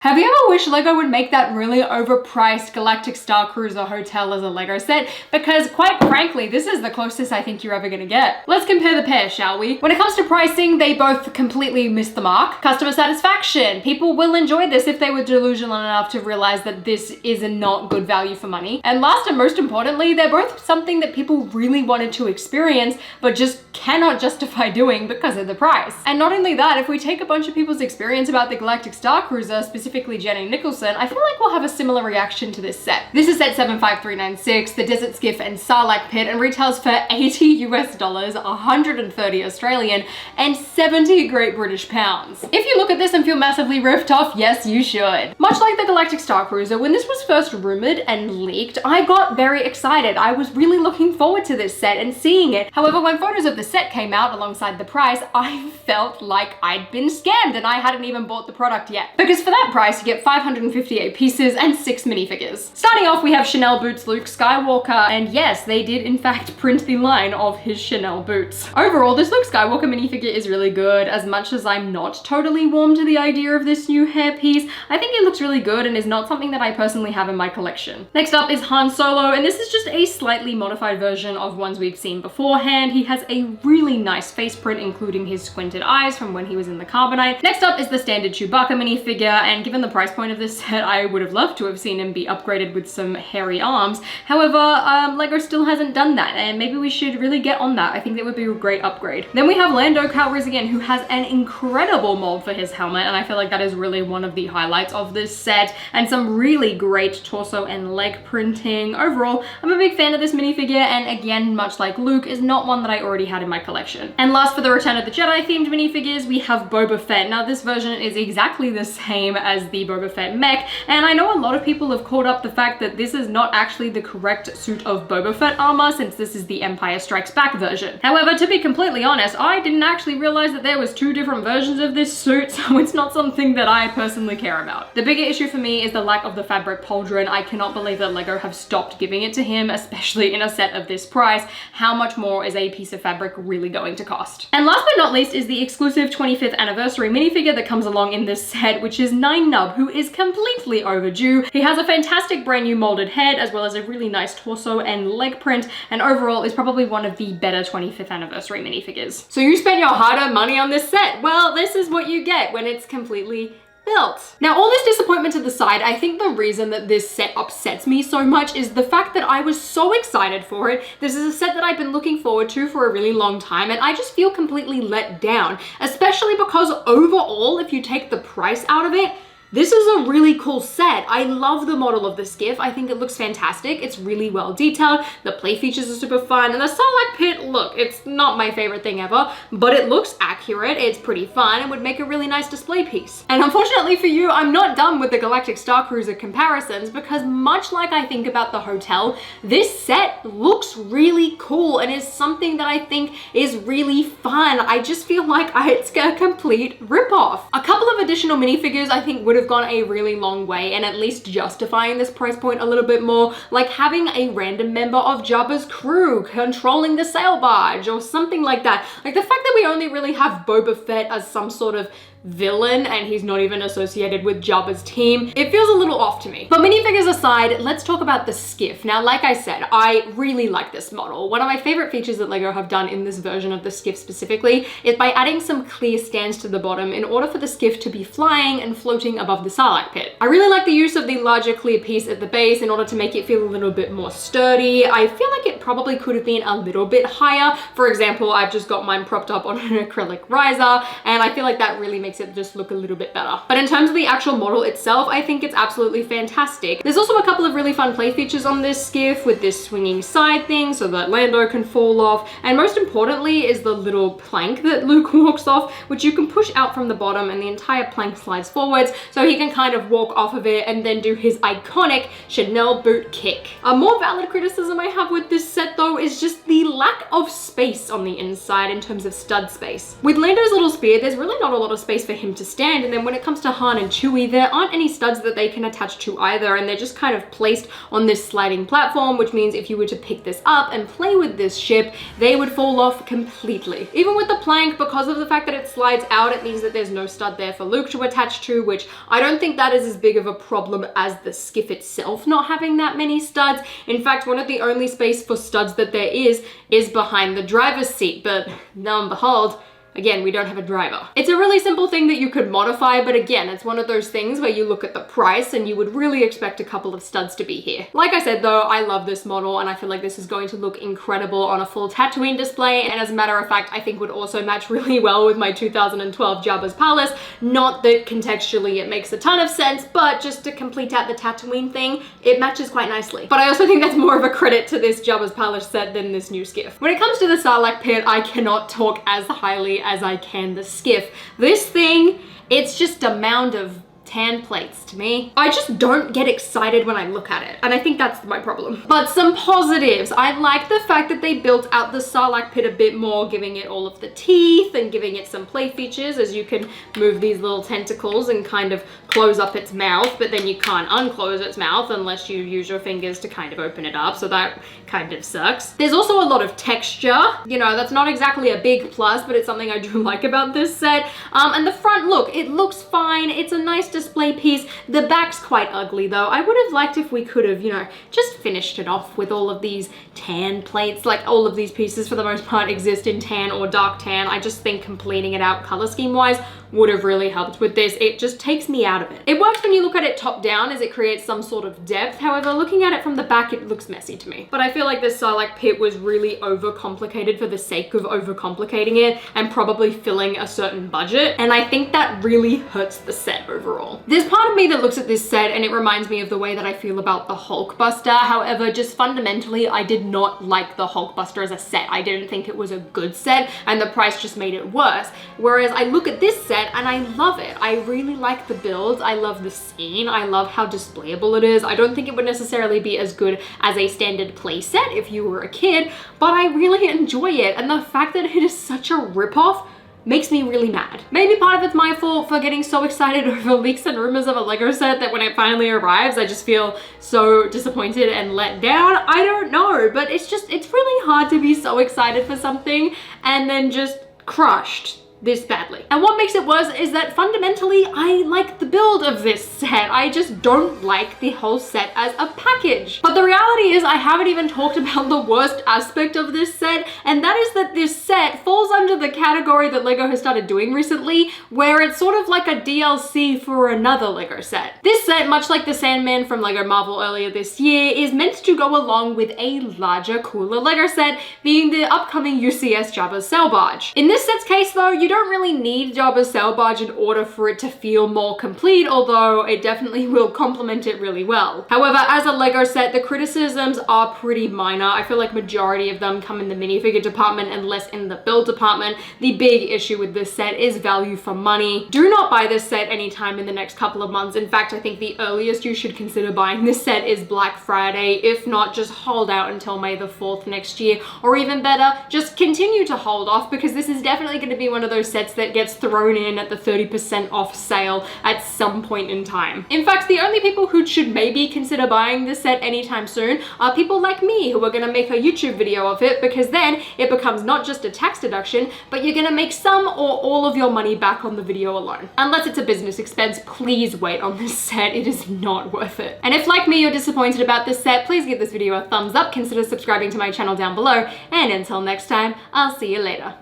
Have you ever wished LEGO would make that really overpriced Galactic Star Cruiser hotel as a LEGO set? Because quite frankly, this is the closest I think you're ever gonna get. Let's compare the pair, shall we? When it comes to pricing, they both completely miss the mark. Customer satisfaction. People will enjoy this if they were delusional enough to realize that this is not good value for money. And last and most importantly, they're both something that people really wanted to experience, but just cannot justify doing because of the price. And not only that, if we take a bunch of people's experience about the Galactic Star Cruiser, specifically Jenny Nicholson, I feel like we'll have a similar reaction to this set. This is set 75396, the Desert Skiff and Sarlacc Pit, and retails for $80 US, 130 Australian, and 70 Great British pounds. If you look at this and feel massively ripped off, yes, you should. Much like the Galactic Star Cruiser, when this was first rumored and leaked, I got very excited. I was really looking forward to this set and seeing it. However, when photos of the set came out alongside the price, I felt like I'd been scammed and I hadn't even bought the product yet. Because for that price, you get 558 pieces and 6 minifigures. Starting off, we have Chanel boots Luke Skywalker, and yes, they did in fact print the line of his Chanel boots. Overall, this Luke Skywalker minifigure is really good. As much as I'm not totally warm to the idea of this new hairpiece, I think it looks really good and is not something that I personally have in my collection. Next up is Han Solo, and this is just a slightly modified version of ones we've seen beforehand. He has a really nice face print, including his squinted eyes from when he was in the Carbonite. Next up is the standard Chewbacca minifigure, and given the price point of this set, I would have loved to have seen him be upgraded with some hairy arms. However, LEGO still hasn't done that, and maybe we should really get on that. I think that would be a great upgrade. Then we have Lando Calrissian, who has an incredible mold for his helmet, and I feel like that is really one of the highlights of this set, and some really great torso and leg printing. Overall, I'm a big fan of this minifigure, and again, much like Luke, is not one that I already had in my collection. And last, for the Return of the Jedi themed minifigures, we have Boba Fett. Now, this version is exactly the same as the Boba Fett mech, and I know a lot of people have called up the fact that this is not actually the correct suit of Boba Fett armor, since this is the Empire Strikes Back version. However, to be completely honest, I didn't actually realize that there was 2 different versions of this suit, so it's not something that I personally care about. The bigger issue for me is the lack of the fabric pauldron. I cannot believe that LEGO have stopped giving it to him, especially in a set of this price. How much more is a piece of fabric really going to cost? And last but not least is the exclusive 25th anniversary minifigure that comes along in this set, which is Nine Nub, who is completely overdue. He has a fantastic brand new molded head, as well as a really nice torso and leg print, and overall is probably one of the better 25th anniversary minifigures. So you spent your hard-earned money on this set? Well, this is what you get when it's completely built. Now, all this disappointment to the side, I think the reason that this set upsets me so much is the fact that I was so excited for it. This is a set that I've been looking forward to for a really long time, and I just feel completely let down, especially because overall, if you take the price out of it, this is a really cool set. I love the model of the skiff. I think it looks fantastic. It's really well detailed. The play features are super fun. And the Sarlacc Pit, look, it's not my favorite thing ever, but it looks accurate. It's pretty fun and would make a really nice display piece. And unfortunately for you, I'm not done with the Galactic Star Cruiser comparisons, because much like I think about the hotel, this set looks really cool and is something that I think is really fun. I just feel like it's a complete ripoff. A couple of additional minifigures I think would have gone a really long way and at least justifying this price point a little bit more, like having a random member of Jabba's crew controlling the sail barge or something like that. Like the fact that we only really have Boba Fett as some sort of villain and he's not even associated with Jabba's team, it feels a little off to me. But minifigures aside, let's talk about the skiff. Now, like I said, I really like this model. One of my favorite features that LEGO have done in this version of the skiff specifically is by adding some clear stands to the bottom in order for the skiff to be flying and floating above the Sarlacc Pit. I really like the use of the larger clear piece at the base in order to make it feel a little bit more sturdy. I feel like it probably could have been a little bit higher. For example, I've just got mine propped up on an acrylic riser, and I feel like that really makes it just look a little bit better. But in terms of the actual model itself, I think it's absolutely fantastic. There's also a couple of really fun play features on this skiff with this swinging side thing so that Lando can fall off, and most importantly is the little plank that Luke walks off, which you can push out from the bottom and the entire plank slides forwards so he can kind of walk off of it and then do his iconic Chanel boot kick. A more valid criticism I have with this set though is just the lack of space on the inside in terms of stud space. With Lando's little spear, there's really not a lot of space space for him to stand. And then when it comes to Han and Chewie, there aren't any studs that they can attach to either, and they're just kind of placed on this sliding platform, which means if you were to pick this up and play with this ship, they would fall off completely. Even with the plank, because of the fact that it slides out, it means that there's no stud there for Luke to attach to, which I don't think that is as big of a problem as the skiff itself not having that many studs. In fact, one of the only space for studs that there is behind the driver's seat, but lo and behold, again, we don't have a driver. It's a really simple thing that you could modify, but again, it's one of those things where you look at the price and you would really expect a couple of studs to be here. Like I said though, I love this model and I feel like this is going to look incredible on a full Tatooine display, and as a matter of fact, I think would also match really well with my 2012 Jabba's Palace. Not that contextually it makes a ton of sense, but just to complete out the Tatooine thing, it matches quite nicely. But I also think that's more of a credit to this Jabba's Palace set than this new skiff. When it comes to the Sarlacc pit, I cannot talk as highly as I can the skiff. This thing, it's just a mound of tan plates to me. I just don't get excited when I look at it, and I think that's my problem. But some positives. I like the fact that they built out the Sarlacc pit a bit more, giving it all of the teeth and giving it some play features, as you can move these little tentacles and kind of close up its mouth, but then you can't unclose its mouth unless you use your fingers to kind of open it up, so that kind of sucks. There's also a lot of texture. You know, that's not exactly a big plus, but it's something I do like about this set. And the front look, it looks fine. It's a nice display piece. The back's quite ugly though. I would have liked if we could have, you know, just finished it off with all of these tan plates. Like, all of these pieces for the most part exist in tan or dark tan. I just think completing it out color scheme wise would have really helped with this. It just takes me out of it. It works when you look at it top down, as it creates some sort of depth. However, looking at it from the back, it looks messy to me. But I feel like this Sarlacc pit was really overcomplicated for the sake of overcomplicating it and probably filling a certain budget. And I think that really hurts the set overall. There's part of me that looks at this set and it reminds me of the way that I feel about the Hulkbuster. However, just fundamentally, I did not like the Hulkbuster as a set. I didn't think it was a good set, and the price just made it worse. Whereas I look at this set and I love it. I really like the build. I love the scene. I love how displayable it is. I don't think it would necessarily be as good as a standard play set if you were a kid, but I really enjoy it. And the fact that it is such a ripoff makes me really mad. Maybe part of it's my fault for getting so excited over leaks and rumors of a Lego set that when it finally arrives, I just feel so disappointed and let down. I don't know, but it's really hard to be so excited for something and then just crushed this badly. And what makes it worse is that fundamentally, I like the build of this set. I just don't like the whole set as a package. But the reality is I haven't even talked about the worst aspect of this set, and that is that this set falls under the category that Lego has started doing recently, where it's sort of like a DLC for another Lego set. This set, much like the Sandman from Lego Marvel earlier this year, is meant to go along with a larger, cooler Lego set, being the upcoming UCS Jabba's Sail Barge. In this set's case though, you don't really need Jabba's Sail Barge in order for it to feel more complete, although it definitely will complement it really well. However, as a Lego set, the criticisms are pretty minor. I feel like majority of them come in the minifigure department and less in the build department. The big issue with this set is value for money. Do not buy this set anytime in the next couple of months. In fact, I think the earliest you should consider buying this set is Black Friday. If not, just hold out until May the 4th next year, or even better, just continue to hold off, because this is definitely going to be one of those sets that gets thrown in at the 30% off sale at some point in time. In fact, the only people who should maybe consider buying this set anytime soon are people like me, who are gonna make a YouTube video of it, because then it becomes not just a tax deduction, but you're gonna make some or all of your money back on the video alone. Unless it's a business expense, please wait on this set. It is not worth it. And if, like me, you're disappointed about this set, please give this video a thumbs up, consider subscribing to my channel down below, and until next time, I'll see you later.